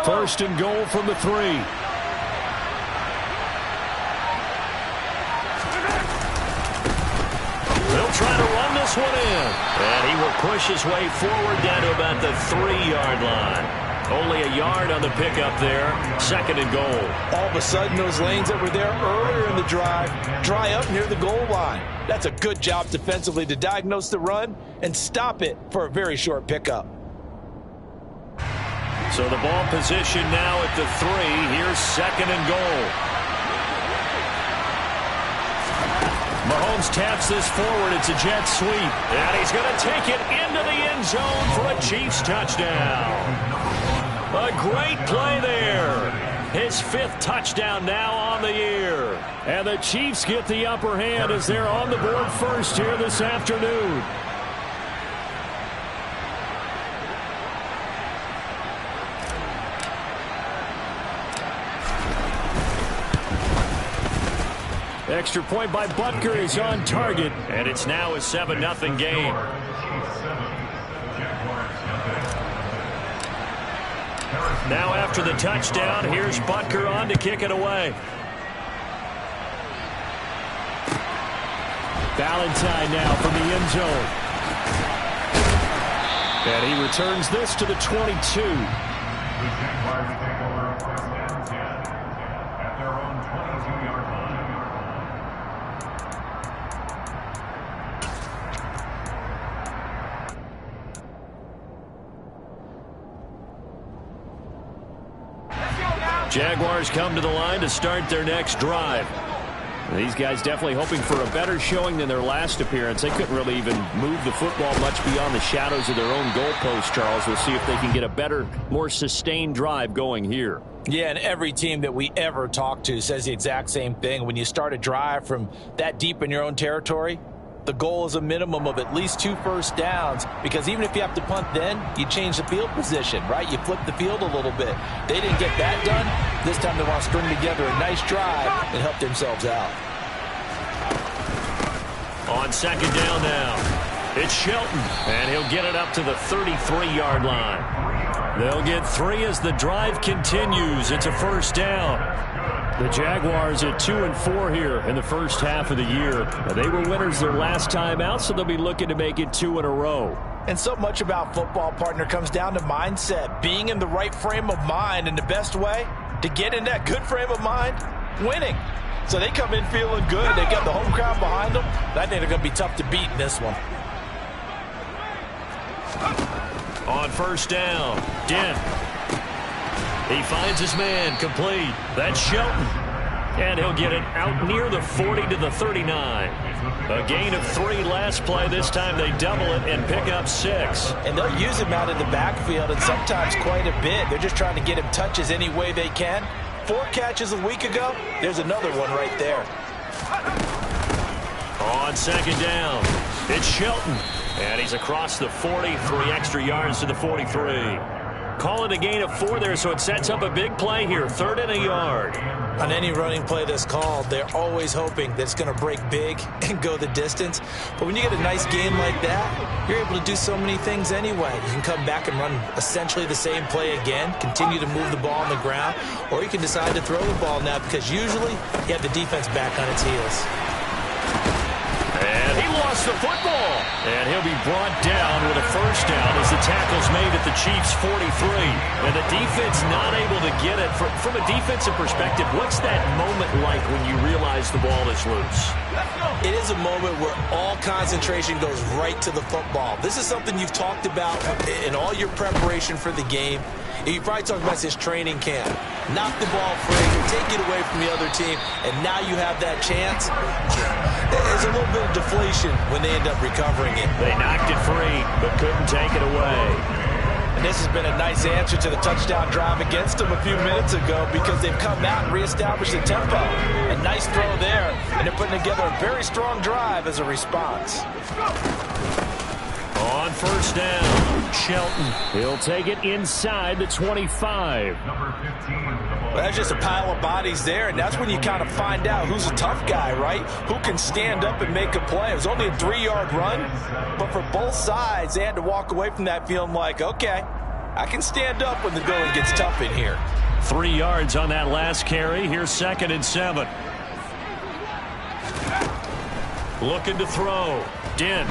First and goal from the 3. They'll try to run this one in. And he will push his way forward down to about the 3-yard line. Only a yard on the pickup there. Second and goal. All of a sudden, those lanes that were there earlier in the drive dry up near the goal line. That's a good job defensively to diagnose the run and stop it for a very short pickup. So the ball position now at the 3. Here's second and goal. Mahomes taps this forward. It's a jet sweep. And he's going to take it into the end zone for a Chiefs touchdown. A great play there. His 5th touchdown now on the year. And the Chiefs get the upper hand as they're on the board first here this afternoon. Extra point by Butker is on target, and it's now a 7-0 game. Now after the touchdown, here's Butker on to kick it away. Valentine now from the end zone. And he returns this to the 22. Jaguars come to the line to start their next drive. These guys definitely hoping for a better showing than their last appearance. They couldn't really even move the football much beyond the shadows of their own goalpost, Charles. We'll see if they can get a better, more sustained drive going here. Yeah, and every team that we ever talk to says the exact same thing. When you start a drive from that deep in your own territory, the goal is a minimum of at least 2 first downs, because even if you have to punt then, you change the field position, right? You flip the field a little bit. They didn't get that done. This time they want to string together a nice drive and help themselves out. On second down now, it's Shelton, and he'll get it up to the 33-yard line. They'll get 3 as the drive continues. It's a first down. The Jaguars at 2-4 here in the first half of the year. They were winners their last time out, so they'll be looking to make it 2 in a row. And so much about football, partner, comes down to mindset. Being in the right frame of mind, and the best way to get in that good frame of mind, winning. So they come in feeling good. They got the home crowd behind them. I think they're going to be tough to beat in this one. On first down, Dent. He finds his man, complete. That's Shelton. And he'll get it out near the 40 to the 39. A gain of 3 last play. This time they double it and pick up 6. And they'll use him out in the backfield, and sometimes quite a bit. They're just trying to get him touches any way they can. 4 catches a week ago. There's another one right there. On second down, it's Shelton. And he's across the 40, 3 extra yards to the 43. Call it a gain of 4 there, so it sets up a big play here. 3rd and a yard. On any running play that's called, they're always hoping that it's going to break big and go the distance. But when you get a nice game like that, you're able to do so many things anyway. You can come back and run essentially the same play again, continue to move the ball on the ground, or you can decide to throw the ball now, because usually you have the defense back on its heels. And he lost the football. And he'll be brought down with a first down as the tackle's made at the Chiefs' 43. And the defense not able to get it. From a defensive perspective, what's that moment like when you realize the ball is loose? It is a moment where all concentration goes right to the football. This is something you've talked about in all your preparation for the game. You probably talked about this training camp. Knock the ball free, take it away from the other team, and now you have that chance. There's a little bit of deflation when they end up recovering it. They knocked it free, but couldn't take it away. And this has been a nice answer to the touchdown drive against them a few minutes ago, because they've come out and reestablished the tempo. A nice throw there, and they're putting together a very strong drive as a response. On first down, Shelton. He'll take it inside the 25. Well, that's just a pile of bodies there, and that's when you kind of find out who's a tough guy, right? Who can stand up and make a play. It was only a 3-yard run, but for both sides, they had to walk away from that feeling like, okay, I can stand up when the going gets tough in here. 3 yards on that last carry. Here's 2nd and 7. Looking to throw. Din.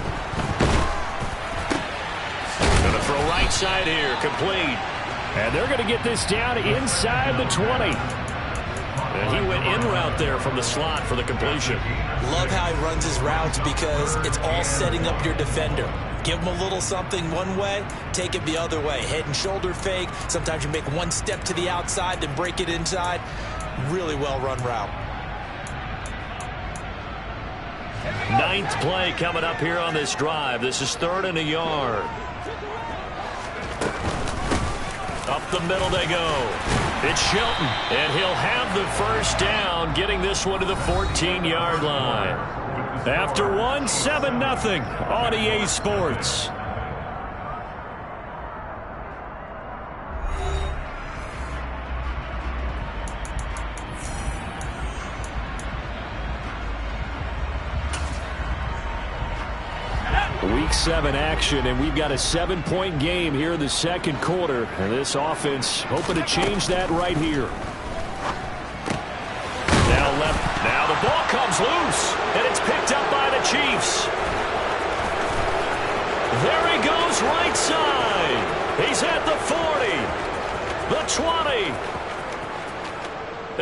Going to throw right side here. Complete. And they're going to get this down inside the 20. And he went in route there from the slot for the completion. Love how he runs his routes because it's all setting up your defender. Give him a little something one way, take it the other way. Head and shoulder fake. Sometimes you make one step to the outside, then break it inside. Really well run route. 9th play coming up here on this drive. This is 3rd and a yard. Up the middle they go. It's Shelton, and he'll have the first down, getting this one to the 14-yard line. After one, 7-0 on EA Sports. Week 7 action, and we've got a 7-point game here in the second quarter. And this offense hoping to change that right here. Now left. Now the ball comes loose, and it's picked up by the Chiefs. There he goes right side. He's at the 40, the 20.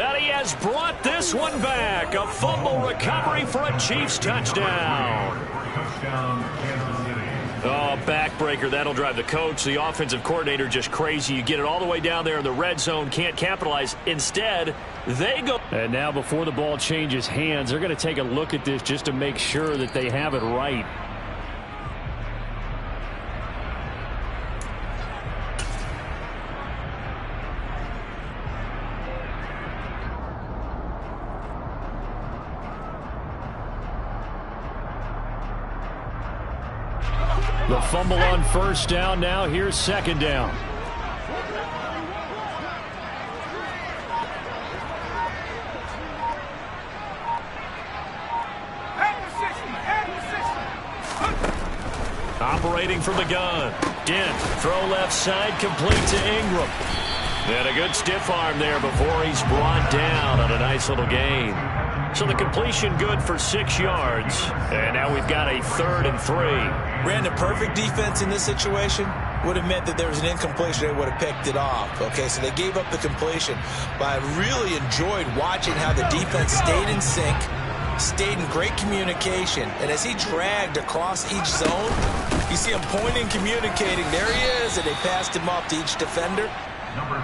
And he has brought this one back. A fumble recovery for a Chiefs touchdown. Oh, backbreaker. That'll drive the coach, the offensive coordinator, just crazy. You get it all the way down there in the red zone, can't capitalize. Instead, they go. And now before the ball changes hands, they're going to take a look at this just to make sure that they have it right. The fumble on first down. Now here's 2nd down. Operating from the gun. Din. Throw left side. Complete to Ingram. And a good stiff arm there before he's brought down on a nice little gain. So the completion good for 6 yards. And now we've got a 3rd and 3. Ran the perfect defense in this situation. Would have meant that there was an incompletion. They would have picked it off. Okay, so they gave up the completion. But I really enjoyed watching how the defense stayed in sync, stayed in great communication. And as he dragged across each zone, you see him pointing, communicating. There he is, and they passed him off to each defender.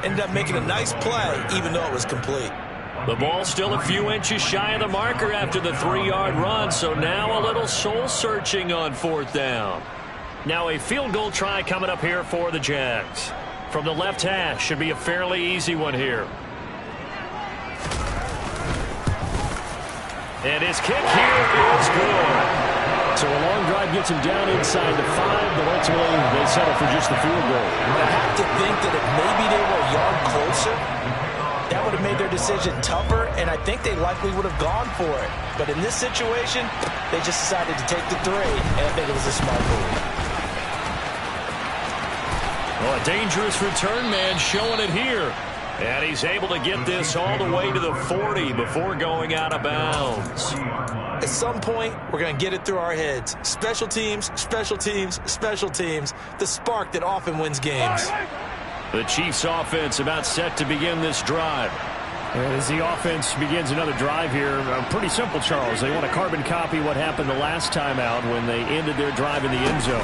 Ended up making a nice play, even though it was complete. The ball still a few inches shy of the marker after the 3-yard run, so now a little soul-searching on 4th down. Now a field goal try coming up here for the Jags. From the left hash, should be a fairly easy one here. And his kick here is good. So a long drive gets him down inside the 5, but ultimately they settle for just the field goal. I have to think that if maybe they were a yard closer, that would have made their decision tougher, and I think they likely would have gone for it. But in this situation, they just decided to take the 3, and I think it was a smart move. Well, a dangerous return man showing it here. And he's able to get this all the way to the 40 before going out of bounds. At some point, we're going to get it through our heads. Special teams, special teams, special teams. The spark that often wins games. The Chiefs offense about set to begin this drive. As the offense begins another drive here, pretty simple, Charles. They want to carbon copy what happened the last time out when they ended their drive in the end zone.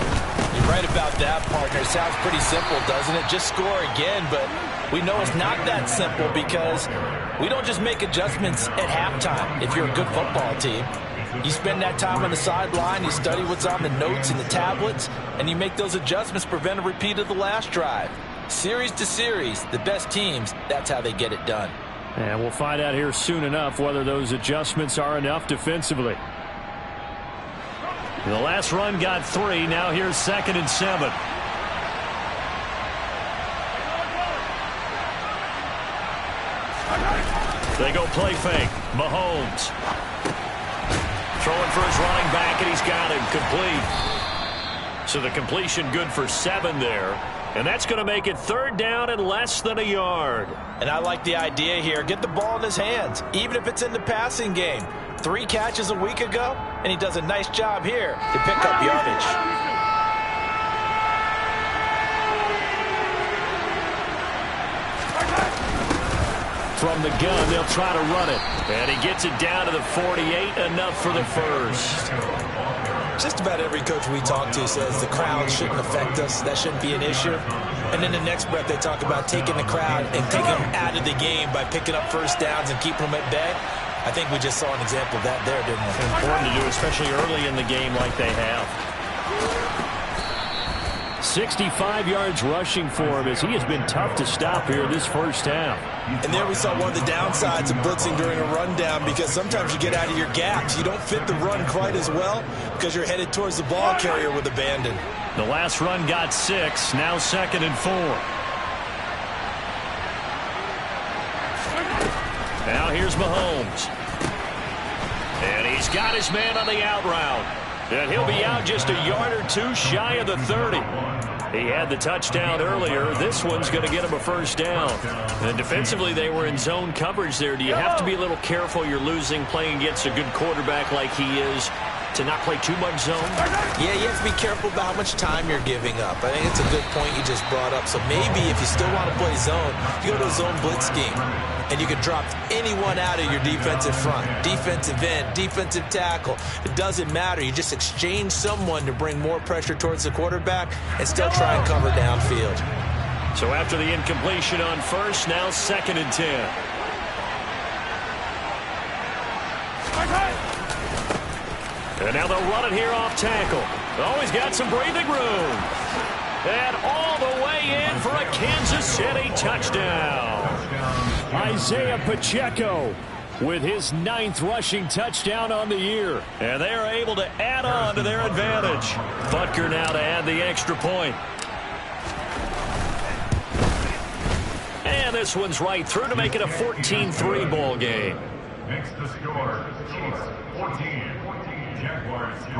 You're right about that, partner. Sounds pretty simple, doesn't it? Just score again, but we know it's not that simple because we don't just make adjustments at halftime if you're a good football team. You spend that time on the sideline, you study what's on the notes and the tablets, and you make those adjustments to prevent a repeat of the last drive. Series to series, the best teams, that's how they get it done. And we'll find out here soon enough whether those adjustments are enough defensively. The last run got 3. Now here's 2nd and 7. They go play fake. Mahomes. Throwing for his running back, and he's got him complete. So the completion good for 7 there. And that's going to make it 3rd down and less than a yard. And I like the idea here. Get the ball in his hands, even if it's in the passing game. 3 catches a week ago, and he does a nice job here to pick up yardage. From the gun, they'll try to run it. And he gets it down to the 48, enough for the first. Just about every coach we talk to says the crowd shouldn't affect us. That shouldn't be an issue. And in the next breath, they talk about taking the crowd and taking them out of the game by picking up first downs and keeping them at bay. I think we just saw an example of that there, didn't we? Important to do, especially early in the game like they have. 65 yards rushing for him as he has been tough to stop here this first half. And there we saw one of the downsides of blitzing during a rundown, because sometimes you get out of your gaps. You don't fit the run quite as well because you're headed towards the ball carrier with abandon. The last run got 6, now 2nd and 4. Now here's Mahomes. And he's got his man on the out route. And he'll be out just a yard or 2 shy of the 30. He had the touchdown earlier. This one's going to get him a first down. And defensively, they were in zone coverage there. Do you have to be a little careful? You're losing playing against a good quarterback like he is to not play too much zone? Yeah, you have to be careful about how much time you're giving up. I think it's a good point you just brought up. So maybe if you still want to play zone, you go to a zone blitz scheme. And you can drop anyone out of your defensive front. Defensive end, defensive tackle. It doesn't matter. You just exchange someone to bring more pressure towards the quarterback and still try and cover downfield. So after the incompletion on first, now 2nd and 10. And now they'll run it here off tackle. Always got some breathing room. And all the way in for a Kansas City touchdown. Isaiah Pacheco with his 9th rushing touchdown on the year. And they are able to add on to their advantage. Butker now to add the extra point. And this one's right through to make it a 14-3 ball game. Next to score, Chiefs 14, Jaguars 3.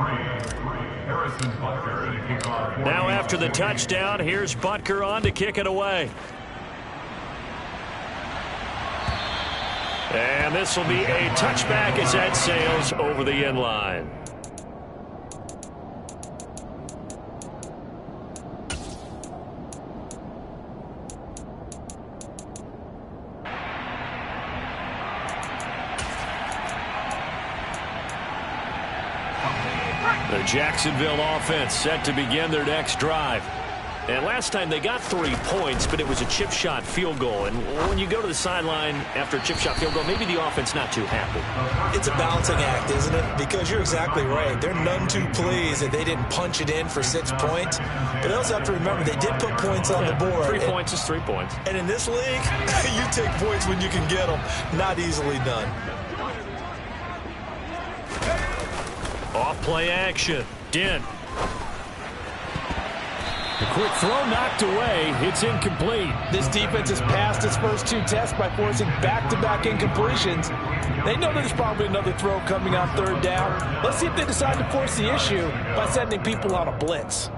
Harrison Butker to kick off. Now after the touchdown, here's Butker on to kick it away. And this will be a touchback as that sails over the end line. The Jacksonville offense set to begin their next drive. And last time they got 3 points, but it was a chip shot field goal. And when you go to the sideline after a chip shot field goal, maybe the offense not too happy. It's a balancing act, isn't it? Because you're exactly right. They're none too pleased that they didn't punch it in for 6 points. But they also have to remember they did put points on the board. 3 points is 3 points. And in this league, you take points when you can get them. Not easily done. Off play action. Dent. The quick throw knocked away. It's incomplete. This defense has passed its first 2 tests by forcing back-to-back incompletions. They know there's probably another throw coming on 3rd down. Let's see if they decide to force the issue by sending people on a blitz.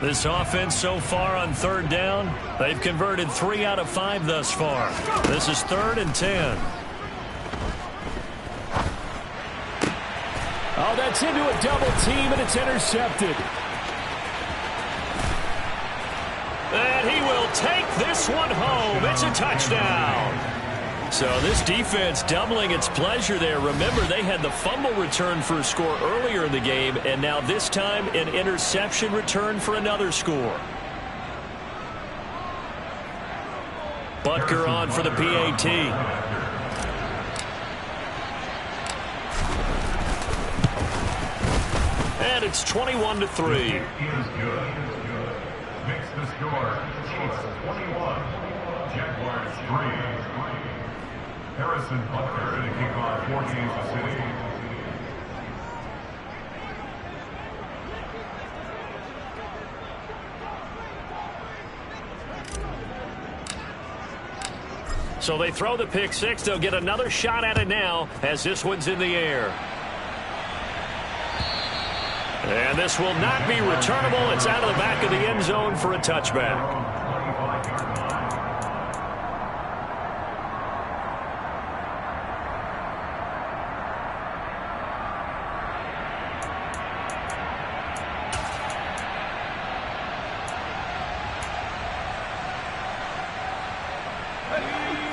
This offense so far on 3rd down, they've converted 3 out of 5 thus far. This is 3rd and 10. Oh, that's into a double team, and it's intercepted. And he will take this one home. It's a touchdown. So this defense doubling its pleasure there. Remember, they had the fumble return for a score earlier in the game, and now this time an interception return for another score. Butker on for the PAT. And it's 21-3. Makes the score, Chiefs 21, Jaguars 3. Harrison Butker to kick off for Kansas City. So they throw the pick six. They'll get another shot at it now as this one's in the air. And this will not be returnable. It's out of the back of the end zone for a touchback.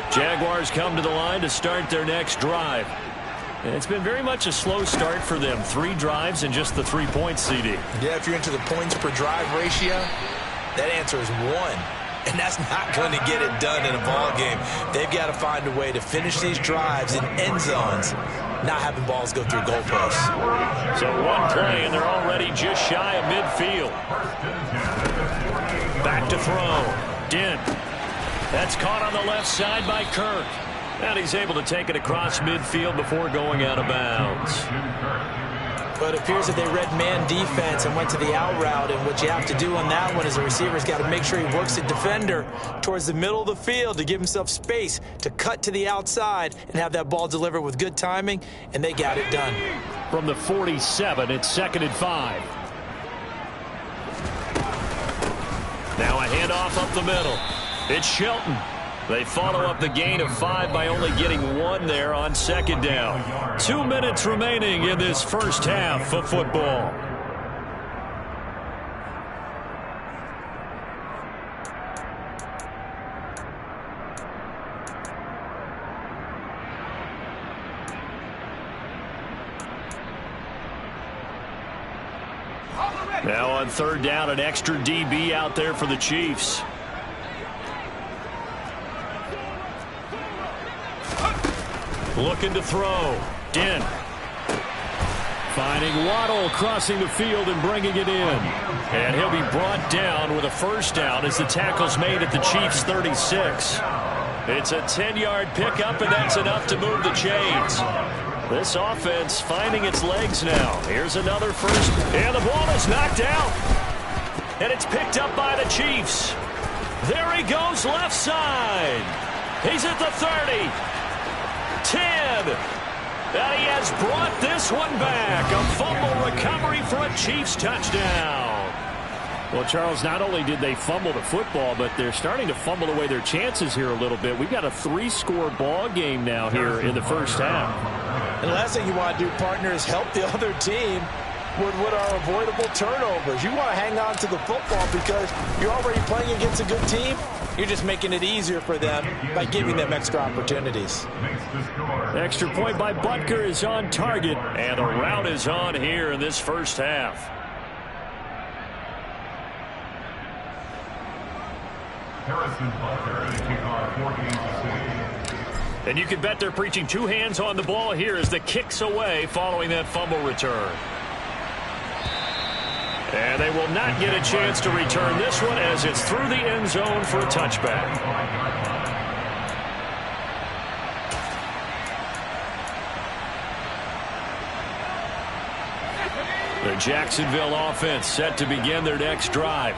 Jaguars come to the line to start their next drive. And it's been very much a slow start for them. 3 drives and just the 3 points, CD. Yeah, if you're into the points per drive ratio, that answer is 1. And that's not going to get it done in a ball game. They've got to find a way to finish these drives in end zones, not having balls go through goalposts. So one play, and they're already just shy of midfield. Back to throw. Dent. That's caught on the left side by Kirk. And he's able to take it across midfield before going out of bounds. But it appears that they read man defense and went to the out route. And what you have to do on that one is the receiver's got to make sure he works the defender towards the middle of the field to give himself space to cut to the outside and have that ball delivered with good timing. And they got it done. From the 47, it's 2nd and 5. Now a handoff up the middle. It's Shelton. They follow up the gain of 5 by only getting 1 there on 2nd down. 2 minutes remaining in this first half of football. Now on 3rd down, an extra DB out there for the Chiefs. Looking to throw. Dent. Finding Waddle crossing the field and bringing it in. And he'll be brought down with a first down as the tackle's made at the Chiefs' 36. It's a 10-yard pickup, and that's enough to move the chains. This offense finding its legs now. Here's another first. And the ball is knocked out. And it's picked up by the Chiefs. There he goes left side. He's at the 30. 10. And he has brought this one back. A fumble recovery for a Chiefs touchdown. Well, Charles, not only did they fumble the football, but they're starting to fumble away their chances here a little bit. We've got a 3-score ball game now here in the first half. And the last thing you want to do, partner, is help the other team with what are avoidable turnovers. You want to hang on to the football because you're already playing against a good team. You're just making it easier for them by giving them extra opportunities. Extra point by Butker is on target, and a route is on here in this first half. Harrison Butker to kick off 14-6. And you can bet they're preaching 2 hands on the ball here as the kick's away following that fumble return. And they will not get a chance to return this one as it's through the end zone for a touchback. The Jacksonville offense set to begin their next drive.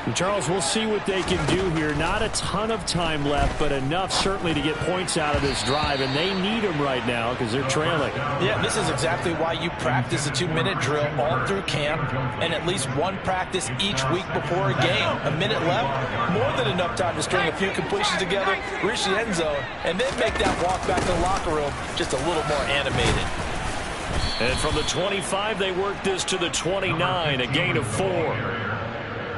And Charles, we'll see what they can do here. Not a ton of time left, but enough certainly to get points out of this drive, and they need them right now because they're trailing. Yeah, this is exactly why you practice a 2-minute drill all through camp and at least one practice each week before a game. A minute left, more than enough time to string a few completions together, reach the end zone, and then make that walk back to the locker room just a little more animated. And from the 25, they work this to the 29, a gain of 4.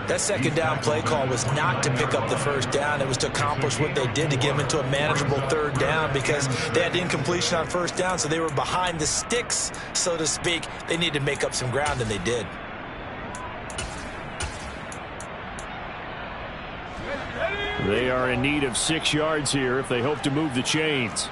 That 2nd down play call was not to pick up the first down. It was to accomplish what they did to get them into a manageable 3rd down because they had incompletion on 1st down, so they were behind the sticks, so to speak. They needed to make up some ground, and they did. They are in need of 6 yards here if they hope to move the chains.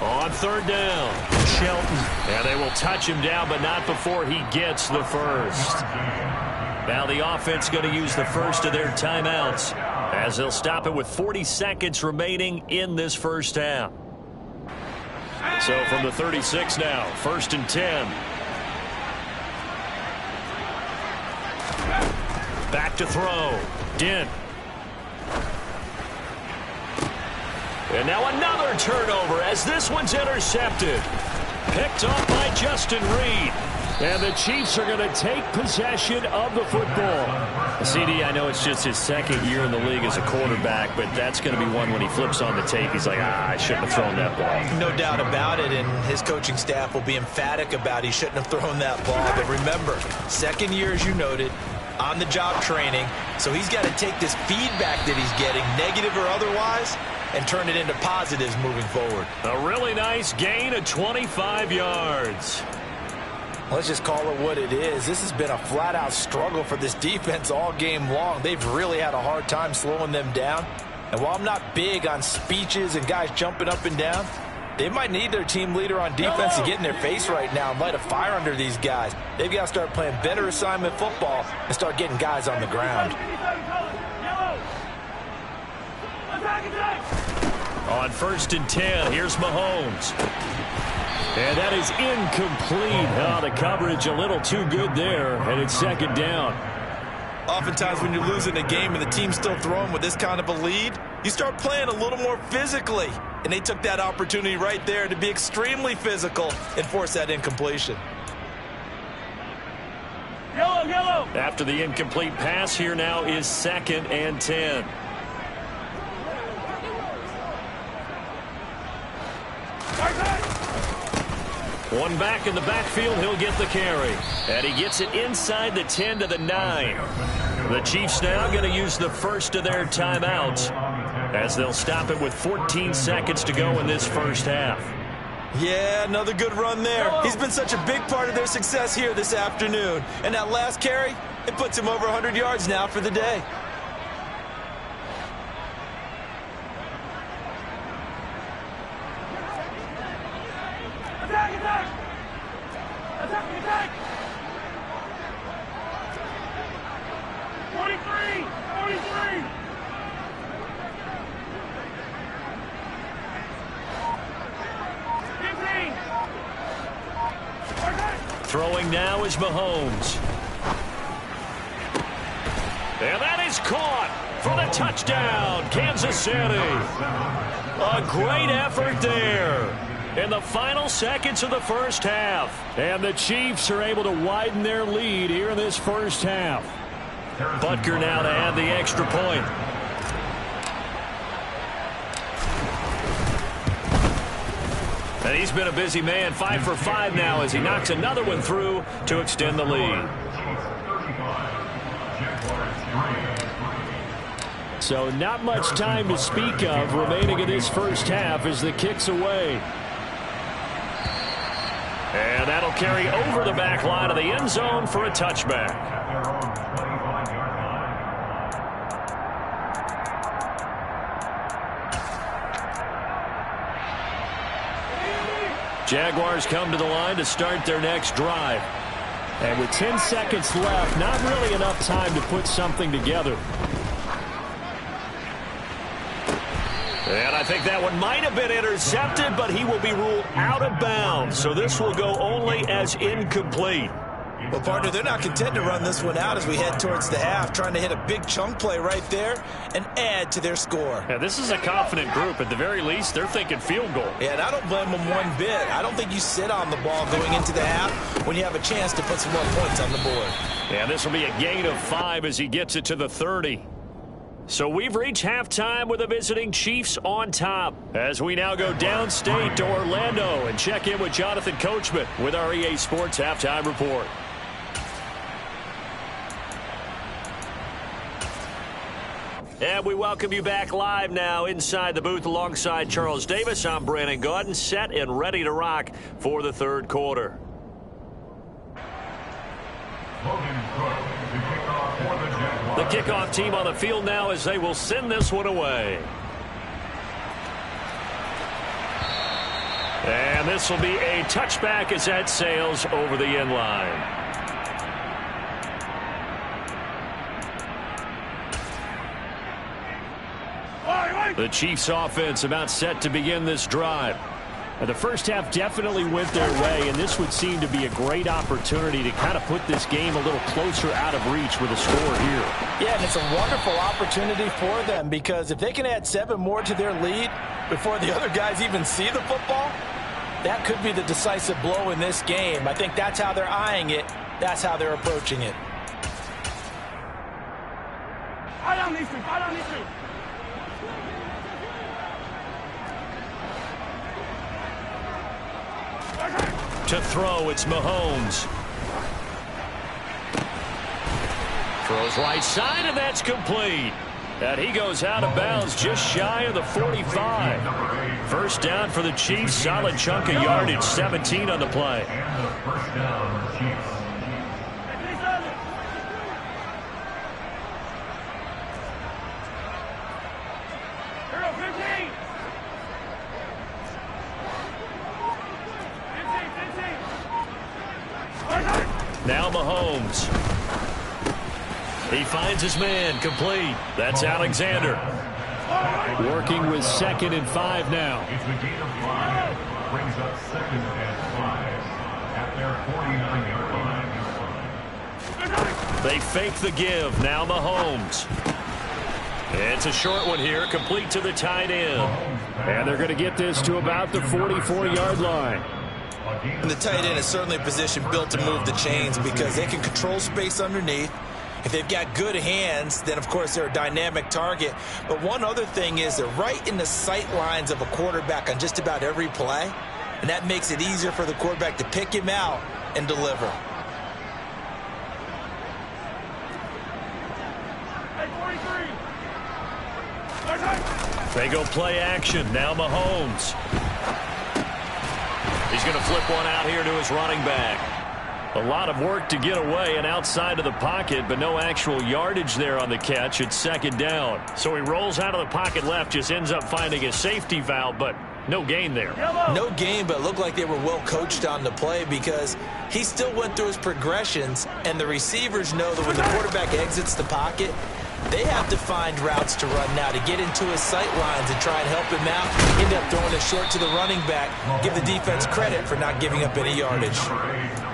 On 3rd down, Shelton. And they will touch him down, but not before he gets the first. Now the offense going to use the first of their timeouts as they'll stop it with 40 seconds remaining in this first half. So from the 36 now, 1st and 10. Back to throw. Dent. And now another turnover as this one's intercepted. Picked off by Justin Reed. And the Chiefs are going to take possession of the football. CD, I know it's just his 2nd year in the league as a quarterback, but that's going to be one when he flips on the tape. He's like, I shouldn't have thrown that ball. No doubt about it, and his coaching staff will be emphatic about he shouldn't have thrown that ball. But remember, 2nd year, as you noted, on-the-job training, so he's got to take this feedback that he's getting, negative or otherwise, and turn it into positives moving forward. A really nice gain of 25 yards. Let's just call it what it is. This has been a flat-out struggle for this defense all game long. They've really had a hard time slowing them down. And while I'm not big on speeches and guys jumping up and down, they might need their team leader on defense to get in their face right now and light a fire under these guys. They've got to start playing better assignment football and start getting guys on the ground. On 1st and 10, here's Mahomes. And that is incomplete. Oh, the coverage a little too good there, and it's 2nd down. Oftentimes when you're losing a game and the team's still throwing with this kind of a lead, you start playing a little more physically. And they took that opportunity right there to be extremely physical and force that incompletion. Yellow. After the incomplete pass, here now is 2nd and 10. One back in the backfield, he'll get the carry. And he gets it inside the 10 to the 9. The Chiefs now going to use the first of their timeouts as they'll stop it with 14 seconds to go in this first half. Yeah, another good run there. He's been such a big part of their success here this afternoon. And that last carry, it puts him over 100 yards now for the day. Attack! 43! 43! Throwing now is Mahomes. And that is caught for the touchdown, Kansas City. A great effort there in the final seconds of the first half. And the Chiefs are able to widen their lead here in this first half. Butker now to add the extra point. And he's been a busy man, 5 for 5 now as he knocks another one through to extend the lead. So not much time to speak of remaining in this first half as the kick's away. And that'll carry over the back line of the end zone for a touchback. Jaguars come to the line to start their next drive. And with 10 seconds left, not really enough time to put something together. And I think that one might have been intercepted, but he will be ruled out of bounds. So this will go only as incomplete. Well, partner, they're not content to run this one out as we head towards the half, trying to hit a big chunk play right there and add to their score. Yeah, this is a confident group. At the very least, they're thinking field goal. Yeah, and I don't blame them one bit. I don't think you sit on the ball going into the half when you have a chance to put some more points on the board. Yeah, this will be a gain of 5 as he gets it to the 30. So we've reached halftime with the visiting Chiefs on top as we now go downstate to Orlando and check in with Jonathan Coachman with our EA Sports Halftime Report. And we welcome you back live now inside the booth alongside Charles Davis. I'm Brandon Gaudin, set and ready to rock for the third quarter. The kickoff team on the field now as they will send this one away. And this will be a touchback as that sails over the end line. The Chiefs offense about set to begin this drive. And the first half definitely went their way, and this would seem to be a great opportunity to kind of put this game a little closer out of reach with a score here. Yeah, and it's a wonderful opportunity for them, because if they can add 7 more to their lead before the other guys even see the football, that could be the decisive blow in this game. I think that's how they're eyeing it. That's how they're approaching it. To throw, it's Mahomes. Throws right side, and that's complete. And he goes out of bounds just shy of the 45. First down for the Chiefs. Solid chunk of yardage, 17 on the play. And the first down for Chiefs. Now Mahomes. He finds his man, complete. That's Alexander. Working with 2nd and 5 now. It's a gain of 5. Brings up 2nd and 5 at their 49-yard line. They fake the give. Now Mahomes. It's a short one here, complete to the tight end. And they're going to get this to about the 44-yard line. And the tight end is certainly a position built to move the chains because they can control space underneath. If they've got good hands, then, of course, they're a dynamic target. But one other thing is they're right in the sight lines of a quarterback on just about every play, and that makes it easier for the quarterback to pick him out and deliver. They go play action. Now Mahomes. He's going to flip one out here to his running back. A lot of work to get away and outside of the pocket, but no actual yardage there on the catch. It's 2nd down. So he rolls out of the pocket left, just ends up finding a safety valve, but no gain there. No gain, but it looked like they were well coached on the play because he still went through his progressions, and the receivers know that when the quarterback exits the pocket, they have to find routes to run now to get into his sight lines and try and help him out. End up throwing it short to the running back. Give the defense credit for not giving up any yardage.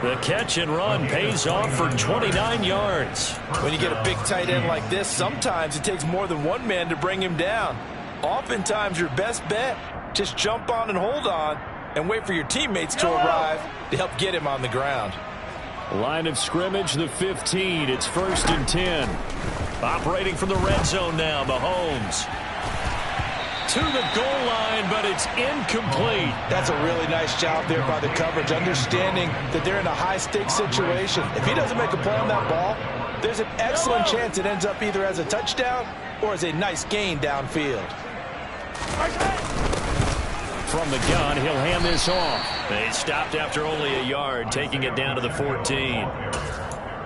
The catch and run pays off for 29 yards. When you get a big tight end like this, sometimes it takes more than one man to bring him down. Oftentimes, your best bet, just jump on and hold on and wait for your teammates to arrive to help get him on the ground. Line of scrimmage, the 15. It's 1st and 10. Operating from the red zone now, Mahomes. To the goal line, but it's incomplete. That's a really nice job there by the coverage, understanding that they're in a high-stakes situation. If he doesn't make a play on that ball, there's an excellent chance it ends up either as a touchdown or as a nice gain downfield. From the gun, he'll hand this off. They stopped after only a yard, taking it down to the 14.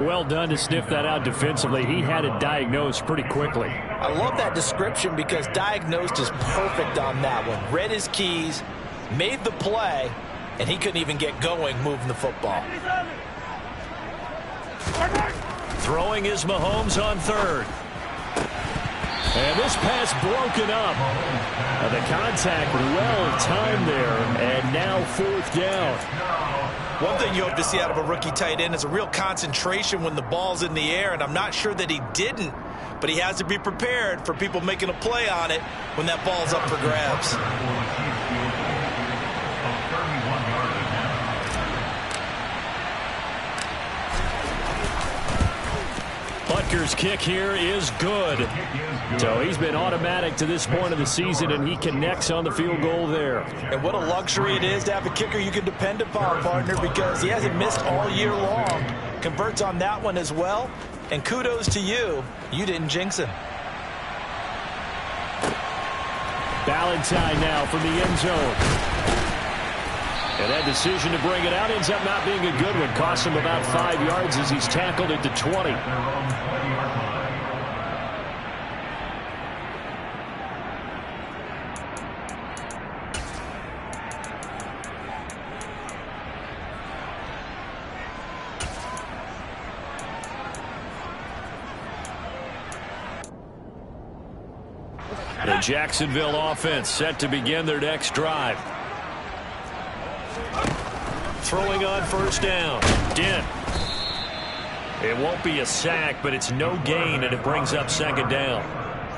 Well done to sniff that out defensively. He had it diagnosed pretty quickly. I love that description because diagnosed is perfect on that one. Read his keys, made the play, and he couldn't even get going moving the football. Throwing is Mahomes on 3rd. And this pass broken up. The contact well timed there, and now 4th down. One thing you hope to see out of a rookie tight end is a real concentration when the ball's in the air, and I'm not sure that he didn't, but he has to be prepared for people making a play on it when that ball's up for grabs. Butker's kick here is good. So he's been automatic to this point of the season, and he connects on the field goal there. And what a luxury it is to have a kicker you can depend upon, partner, because he hasn't missed all year long. Converts on that one as well, and kudos to you. You didn't jinx him. Ballantyne now from the end zone. And that decision to bring it out ends up not being a good one. Costs him about 5 yards as he's tackled at the 20. The Jacksonville offense set to begin their next drive. throwing on first down. Dent. It won't be a sack, but it's no gain, and it brings up second down.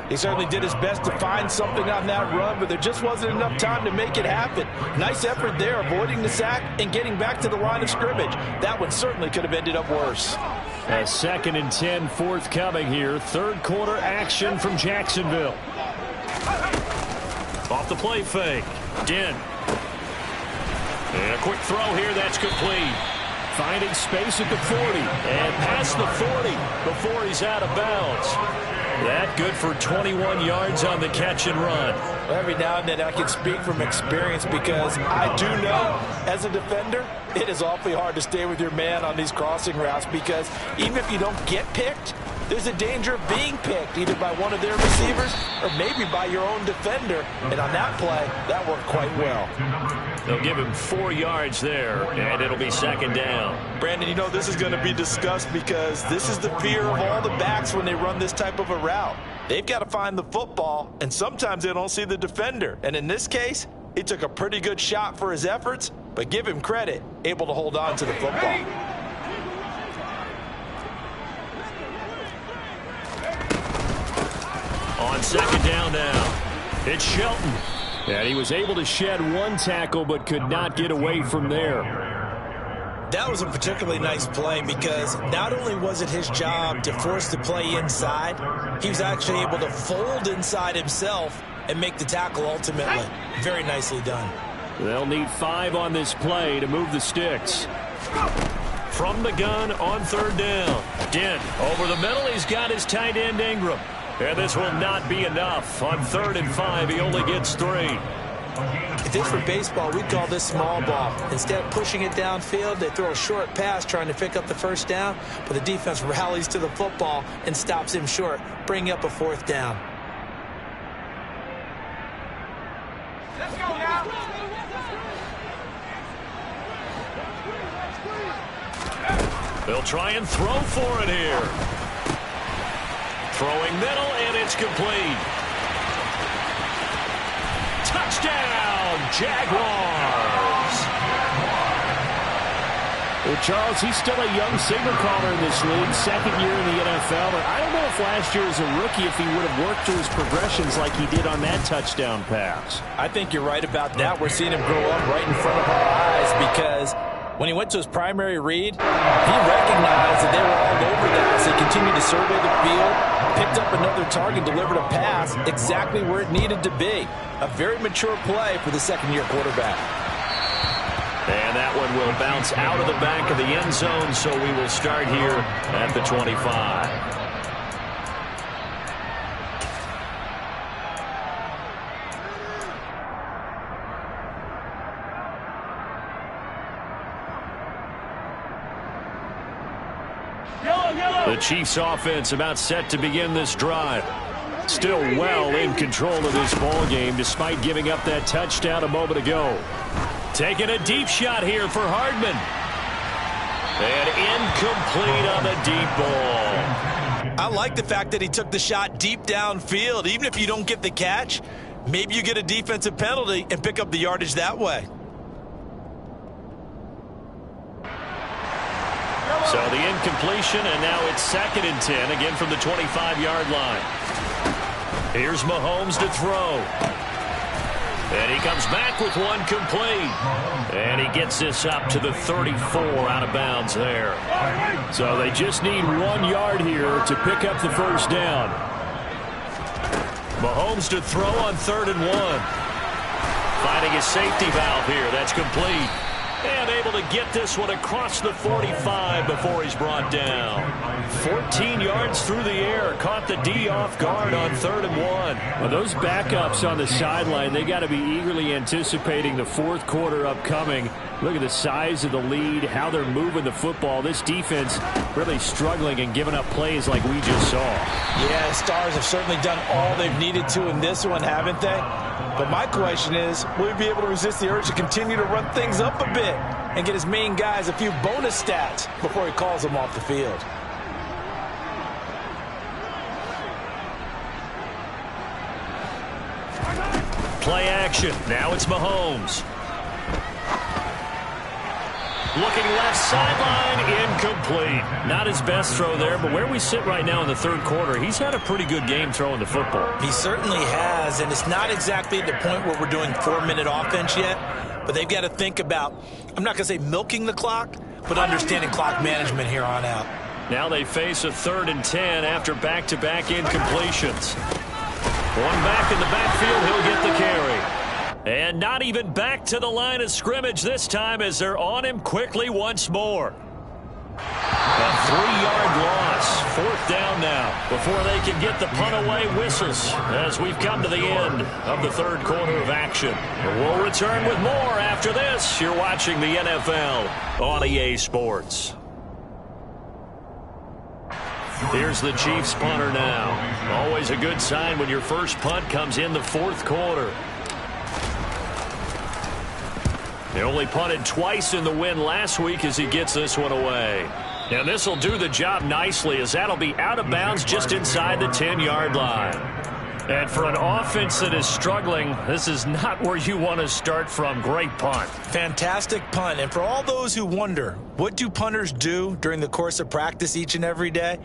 He certainly did his best to find something on that run, but there just wasn't enough time to make it happen. Nice effort there, avoiding the sack and getting back to the line of scrimmage. That one certainly could have ended up worse. A 2nd and 10 forthcoming here. Third quarter action from Jacksonville. Off the play fake. Dent. And a quick throw here. That's complete. Finding space at the 40. And past the 40 before he's out of bounds. That good for 21 yards on the catch and run. Every now and then I can speak from experience because I do know as a defender it is awfully hard to stay with your man on these crossing routes because even if you don't get picked, there's a danger of being picked either by one of their receivers or maybe by your own defender. And on that play, that worked quite well. They'll give him 4 yards there, and it'll be second down. Brandon, you know this is going to be discussed because this is the fear of all the backs when they run this type of a route. They've got to find the football, and sometimes they don't see the defender. And in this case, he took a pretty good shot for his efforts, but give him credit, able to hold on to the football. On second down now, it's Shelton. And he was able to shed one tackle but could not get away from there. That was a particularly nice play because not only was it his job to force the play inside, he was actually able to fold inside himself and make the tackle ultimately. Very nicely done. They'll need 5 on this play to move the sticks. From the gun on third down. Dent over the middle. He's got his tight end Ingram. And this will not be enough. On 3rd and 5, he only gets 3. If this were baseball, we'd call this small ball. Instead of pushing it downfield, they throw a short pass trying to pick up the first down, but the defense rallies to the football and stops him short, bringing up a 4th down. Let's go now. They'll try and throw for it here. Throwing middle, and it's complete. Touchdown, Jaguars. Well, Charles, he's still a young signal caller in this league, 2nd year in the NFL. But I don't know if last year as a rookie, if he would have worked through his progressions like he did on that touchdown pass. I think you're right about that. We're seeing him grow up right in front of our eyes because when he went to his primary read, he recognized that they were all over that as he continued to survey the field, picked up another target, delivered a pass exactly where it needed to be. A very mature play for the 2nd-year quarterback. And that one will bounce out of the back of the end zone, so we will start here at the 25. The Chiefs offense about set to begin this drive. Still well in control of this ball game despite giving up that touchdown a moment ago. Taking a deep shot here for Hardman. And incomplete on the deep ball. I like the fact that he took the shot deep downfield. Even if you don't get the catch, maybe you get a defensive penalty and pick up the yardage that way. So the incompletion, and now it's 2nd and 10, again from the 25-yard line. Here's Mahomes to throw. And he comes back with one complete. And he gets this up to the 34 out of bounds there. So they just need 1 yard here to pick up the first down. Mahomes to throw on 3rd and 1. Finding his safety valve here. That's complete. And able to get this one across the 45 before he's brought down. 14 yards through the air. Caught the D off guard on 3rd and 1. Well, those backups on the sideline, they got to be eagerly anticipating the 4th quarter upcoming. Look at the size of the lead, how they're moving the football. This defense really struggling and giving up plays like we just saw. Yeah, Stars have certainly done all they've needed to in this one, haven't they? But my question is, will he be able to resist the urge to continue to run things up a bit and get his main guys a few bonus stats before he calls them off the field? Play action. Now it's Mahomes. Looking left sideline, incomplete. Not his best throw there, but where we sit right now in the third quarter, he's had a pretty good game throwing the football. He certainly has, and it's not exactly at the point where we're doing 4-minute offense yet, but they've got to think about, I'm not going to say milking the clock, but understanding clock management here on out. Now they face a 3rd and 10 after back-to-back incompletions. One back in the backfield, he'll get the carry. And not even back to the line of scrimmage this time as they're on him quickly once more. A 3-yard loss. 4th down now before they can get the punt away whistles as we've come to the end of the third quarter of action. We'll return with more after this. You're watching the NFL on EA Sports. Here's the Chiefs punter now. Always a good sign when your first punt comes in the fourth quarter. He only punted twice in the win last week as he gets this one away. And this will do the job nicely as that'll be out of bounds just inside the 10-yard line. And for an offense that is struggling, this is not where you want to start from. Great punt. Fantastic punt. And for all those who wonder, what do punters do during the course of practice each and every day?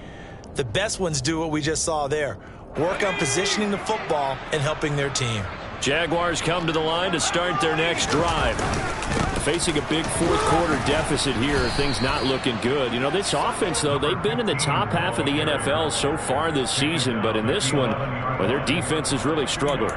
The best ones do what we just saw there. Work on positioning the football and helping their team. Jaguars come to the line to start their next drive. Facing a big fourth quarter deficit here, things not looking good. You know, this offense, though, they've been in the top half of the NFL so far this season, but in this one, well, their defense has really struggled.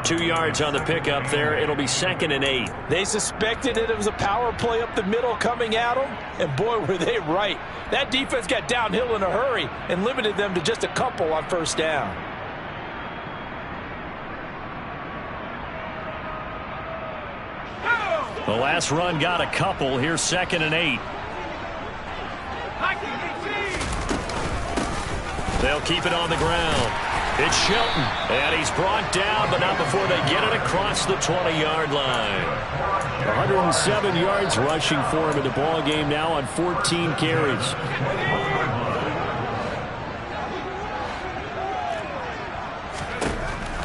2 yards on the pickup there. It'll be 2nd and 8. They suspected it was a power play up the middle coming at them, and boy, were they right. That defense got downhill in a hurry and limited them to just a couple on first down. The last run got a couple. Here's 2nd and 8. They'll keep it on the ground. It's Shelton, and he's brought down, but not before they get it across the 20-yard line. 107 yards rushing for him in the ball game now on 14 carries.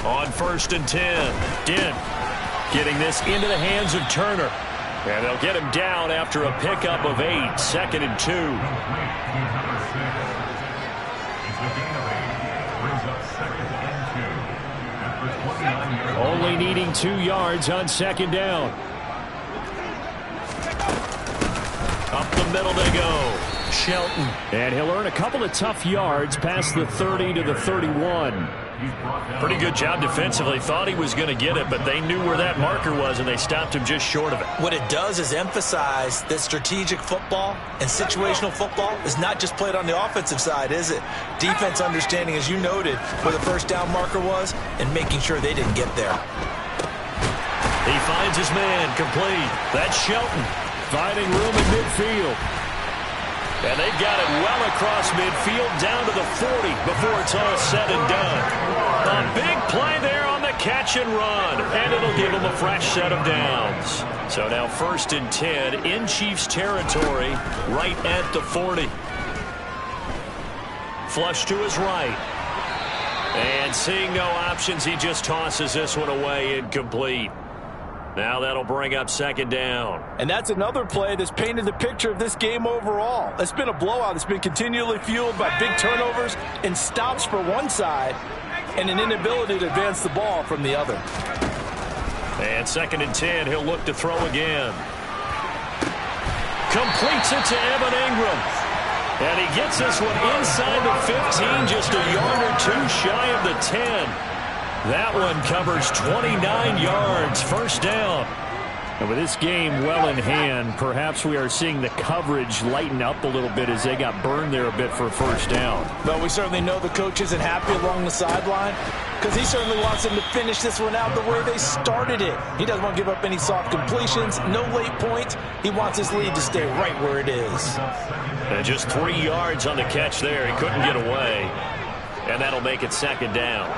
On 1st and 10, Dent getting this into the hands of Turner. And they'll get him down after a pickup of 8, 2nd and 2. Only needing 2 yards on 2nd down. Up the middle they go. Shelton. And he'll earn a couple of tough yards past the 30 to the 31. Pretty good job defensively. Thought he was going to get it, but they knew where that marker was, and they stopped him just short of it. What it does is emphasize that strategic football and situational football is not just played on the offensive side, is it? Defense understanding, as you noted, where the first down marker was and making sure they didn't get there. He finds his man complete. That's Shelton. Finding room in midfield. And they've got it well across midfield down to the 40 before it's all said and done. A big play there on the catch and run. And it'll give them a fresh set of downs. So now 1st and 10 in Chiefs territory right at the 40. Flush to his right. And seeing no options, he just tosses this one away incomplete. Now that'll bring up 2nd down. And that's another play that's painted the picture of this game overall. It's been a blowout. It's been continually fueled by big turnovers and stops for one side and an inability to advance the ball from the other. And 2nd and 10, he'll look to throw again. Completes it to Evan Ingram. And he gets this one inside the 15, just a yard or 2 shy of the 10. That one covers 29 yards, 1st down. And with this game well in hand, perhaps we are seeing the coverage lighten up a little bit as they got burned there a bit for 1st down. Well, we certainly know the coach isn't happy along the sideline because he certainly wants them to finish this one out the way they started it. He doesn't want to give up any soft completions, no late points. He wants his lead to stay right where it is. And just 3 yards on the catch there. He couldn't get away. And that'll make it 2nd down.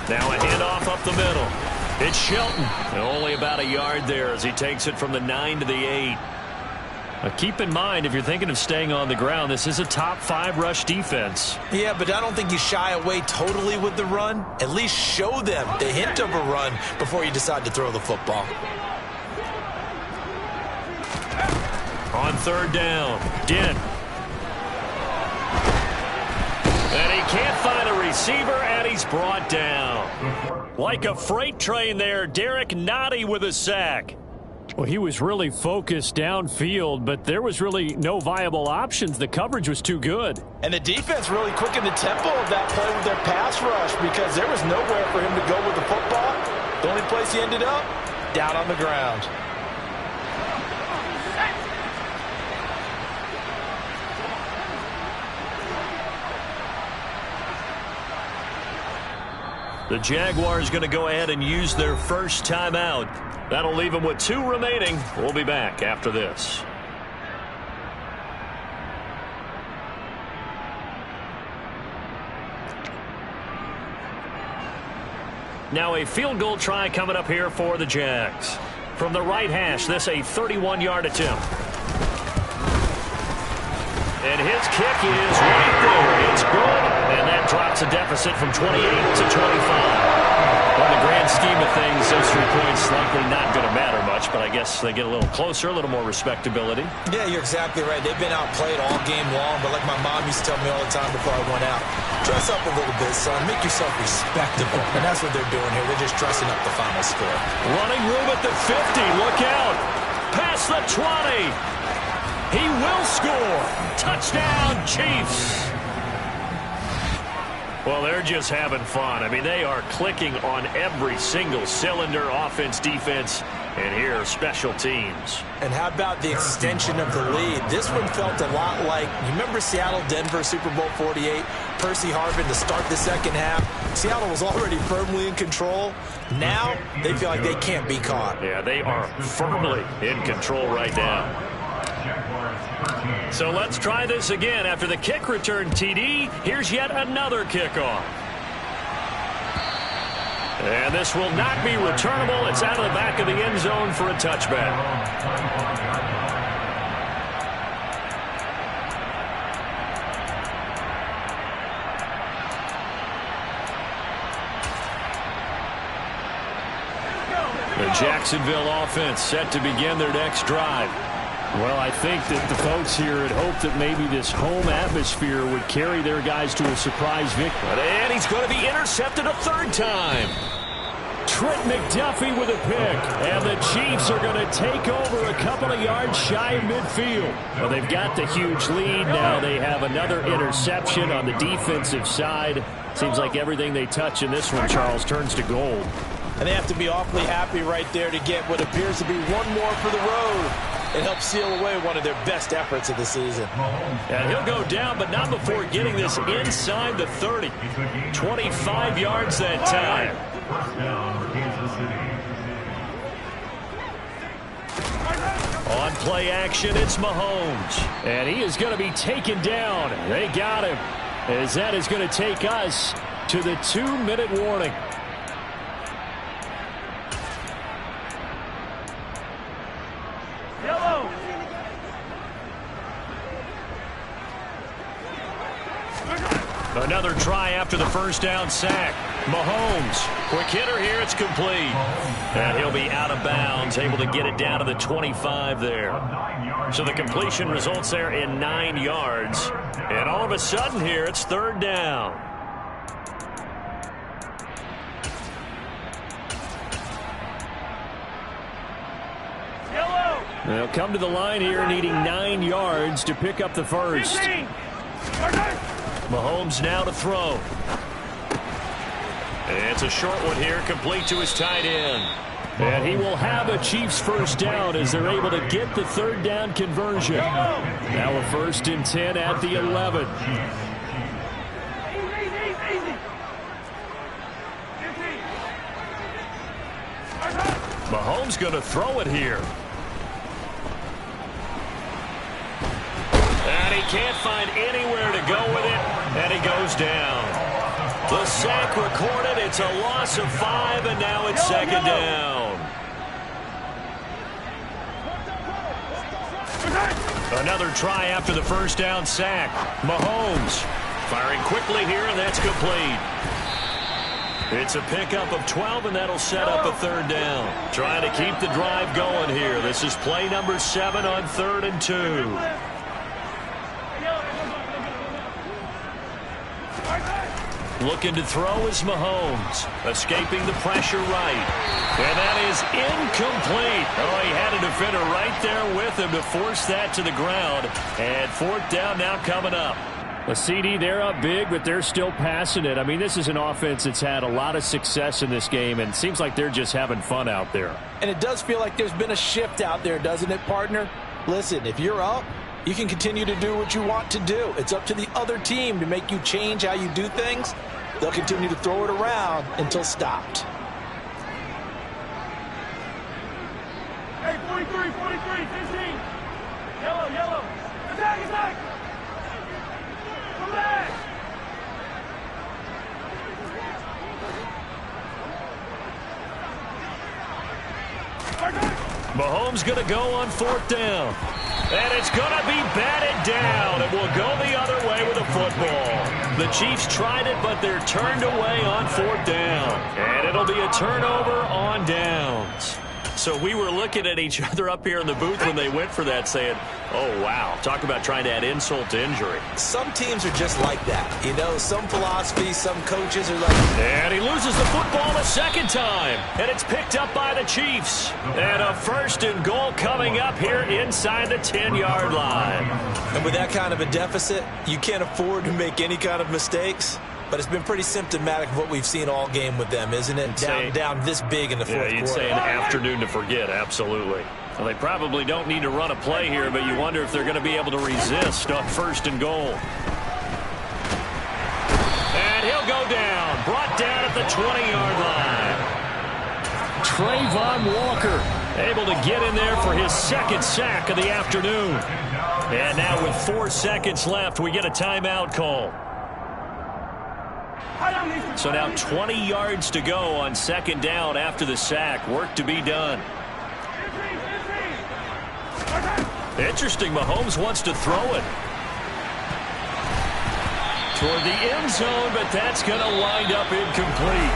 Now a handoff up the middle. It's Shelton. And only about a yard there as he takes it from the 9 to the 8. Keep in mind, if you're thinking of staying on the ground, this is a top 5 rush defense. Yeah, but I don't think you shy away totally with the run. At least show them the hint of a run before you decide to throw the football. On 3rd down, Dent. And he can't find a receiver, and he's brought down. Like a freight train there, Derek Nottie with a sack. Well, he was really focused downfield, but there was really no viable options. The coverage was too good. And the defense really quickened the tempo of that play with their pass rush because there was nowhere for him to go with the football. The only place he ended up, down on the ground. The Jaguars going to go ahead and use their first timeout. That'll leave them with 2 remaining. We'll be back after this. Now a field goal try coming up here for the Jags. From the right hash, this a 31-yard attempt. And his kick is right there. It's good, and that drops a deficit from 28 to 25. In the grand scheme of things, those 3 points likely not going to matter much, but I guess they get a little closer, a little more respectability. Yeah, you're exactly right. They've been outplayed all game long, but like my mom used to tell me all the time before I went out, dress up a little bit, son. Make yourself respectable. And that's what they're doing here. They're just dressing up the final score. Running room at the 50. Look out. Past the 20. He will score. Touchdown, Chiefs. Well, they're just having fun. I mean, they are clicking on every single cylinder, offense, defense, and here, special teams. And how about the extension of the lead? This one felt a lot like, you remember Seattle-Denver, Super Bowl 48, Percy Harvin to start the second half. Seattle was already firmly in control. Now, they feel like they can't be caught. Yeah, they are firmly in control right now. So let's try this again. After the kick return TD, here's yet another kickoff. And this will not be returnable. It's out of the back of the end zone for a touchback. The Jacksonville offense set to begin their next drive. Well, I think that the folks here had hoped that maybe this home atmosphere would carry their guys to a surprise victory. And he's going to be intercepted a 3rd time. Trent McDuffie with a pick. And the Chiefs are going to take over a couple of yards shy of midfield. Well, they've got the huge lead. Now they have another interception on the defensive side. Seems like everything they touch in this one, Charles, turns to gold. And they have to be awfully happy right there to get what appears to be one more for the road. It helps seal away one of their best efforts of the season. And he'll go down, but not before getting this inside the 30. 25 yards that time. First down for Kansas City. On play action, it's Mahomes. And he is going to be taken down. They got him. As that is going to take us to the 2-minute warning. Another try after the first down sack. Mahomes, quick hitter here, it's complete. And he'll be out of bounds, able to get it down to the 25 there. So the completion results there in 9 yards. And all of a sudden here, it's 3rd down. They'll come to the line here needing 9 yards to pick up the first. Mahomes now to throw. And it's a short one here, complete to his tight end. And he will have a Chiefs first down as they're able to get the 3rd down conversion. Now a 1st and 10 at the 11. Mahomes going to throw it here. And he can't find anywhere to go with it, and he goes down. The sack recorded. It's a loss of 5, and now it's 2nd down. Another try after the first down sack. Mahomes firing quickly here, and that's complete. It's a pickup of 12, and that'll set up a third down. Trying to keep the drive going here. This is play number 7 on 3rd and 2. Looking to throw is Mahomes. Escaping the pressure right. And that is incomplete. Oh, he had a defender right there with him to force that to the ground. And 4th down now coming up. A CD, they're up big, but they're still passing it. I mean, this is an offense that's had a lot of success in this game, and it seems like they're just having fun out there. And it does feel like there's been a shift out there, doesn't it, partner? Listen, if you're up, you can continue to do what you want to do. It's up to the other team to make you change how you do things. They'll continue to throw it around until stopped. Hey, 43, 15. Yellow. Attack. Come back. Mahomes going to go on 4th down. And it's going to be batted down. It will go the other way with a football. The Chiefs tried it, but they're turned away on 4th down. And it'll be a turnover on downs. So we were looking at each other up here in the booth when they went for that saying, oh, wow, talk about trying to add insult to injury. Some teams are just like that. You know, some philosophies, some coaches are like... And he loses the football a second time. And it's picked up by the Chiefs. And a 1st and goal coming up here inside the 10-yard line. And with that kind of a deficit, you can't afford to make any kind of mistakes. But it's been pretty symptomatic of what we've seen all game with them, isn't it? Down this big in the fourth quarter. You'd say an afternoon to forget, absolutely. Well, they probably don't need to run a play here, but you wonder if they're going to be able to resist on 1st and goal. And he'll go down, brought down at the 20-yard line. Trayvon Walker able to get in there for his 2nd sack of the afternoon. And now with 4 seconds left, we get a timeout call. So now 20 yards to go on 2nd down after the sack. Work to be done. Interesting, Mahomes wants to throw it toward the end zone, but that's going to wind up incomplete.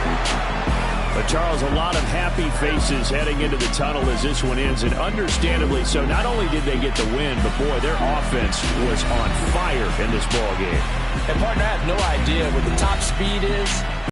But Charles, a lot of happy faces heading into the tunnel as this one ends, and understandably so. Not only did they get the win, but boy, their offense was on fire in this ball game. And partner, I have no idea what the top speed is.